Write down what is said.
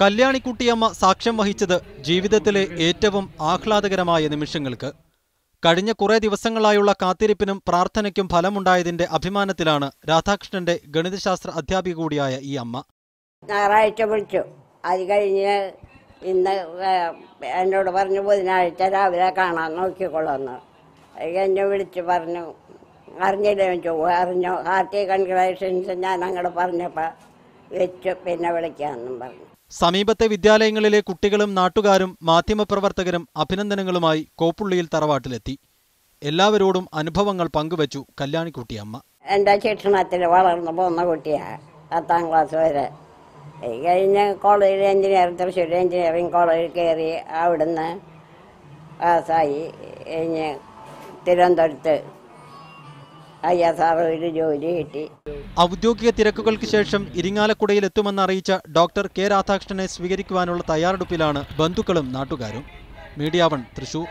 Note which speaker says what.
Speaker 1: കല്യാണിക്കുട്ടിയമ്മ സാക്ഷ്യം വഹിച്ചത് ജീവിതത്തിലെ ഏറ്റവും ആഹ്ലാദകരമായ നിമിഷങ്ങൾക്ക്. കഴിഞ്ഞ കുറേ ദിവസങ്ങളായുള്ള കാത്തിരിപ്പിനും പ്രാർത്ഥനയ്ക്കും ഫലമുണ്ടായതിന്റെ അഭിമാനത്തിലാണ് രാധാകൃഷ്ണന്റെ ഗണിതശാസ്ത്ര അധ്യാപിക കൂടിയായ ഈ അമ്മ.
Speaker 2: ഞായറാഴ്ച വിളിച്ചു. അത് കഴിഞ്ഞ് ഇന്ന് എന്നോട് പറഞ്ഞു ബുധനാഴ്ച രാവിലെ കാണാൻ നോക്കിക്കൊള്ളുന്നു. എന്നെ വിളിച്ച് പറഞ്ഞു, അറിഞ്ഞില്ലേ അറിഞ്ഞോ, ഹാർട്ടി കൺഗ്രാറ്റുലേഷൻസ് ഞാൻ അങ്ങോട്ട് പറഞ്ഞപ്പോൾ വെച്ചു, പിന്നെ വിളിക്കാമെന്നും പറഞ്ഞു.
Speaker 1: സമീപത്തെ വിദ്യാലയങ്ങളിലെ കുട്ടികളും നാട്ടുകാരും മാധ്യമപ്രവർത്തകരും അഭിനന്ദനങ്ങളുമായി കോപ്പുള്ളിയിൽ തറവാട്ടിലെത്തി. എല്ലാവരോടും അനുഭവങ്ങൾ പങ്കുവച്ചു കല്യാണിക്കുട്ടിയമ്മ.
Speaker 2: എൻ്റെ ശിക്ഷണത്തിൽ വളർന്നു പോകുന്ന കുട്ടിയാണ്, 10ാം ക്ലാസ് വരെ. കഴിഞ്ഞ് കോളേജിൽ തൃശ്ശൂർ എഞ്ചിനീയറിംഗ് കോളേജിൽ കയറി, അവിടുന്ന് പാസ്സായി. കഴിഞ്ഞ് തിരുവനന്തപുരത്ത് ISRO ജോലി കിട്ടി.
Speaker 1: ഔദ്യോഗിക തിരക്കുകൾക്ക് ശേഷം ഇരിങ്ങാലക്കുടയിൽ എത്തുമെന്ന് അറിയിച്ച ഡോക്ടർ കെ രാധാകൃഷ്ണനെ സ്വീകരിക്കുവാനുള്ള തയ്യാറെടുപ്പിലാണ് ബന്ധുക്കളും നാട്ടുകാരും. മീഡിയ 1 തൃശൂർ.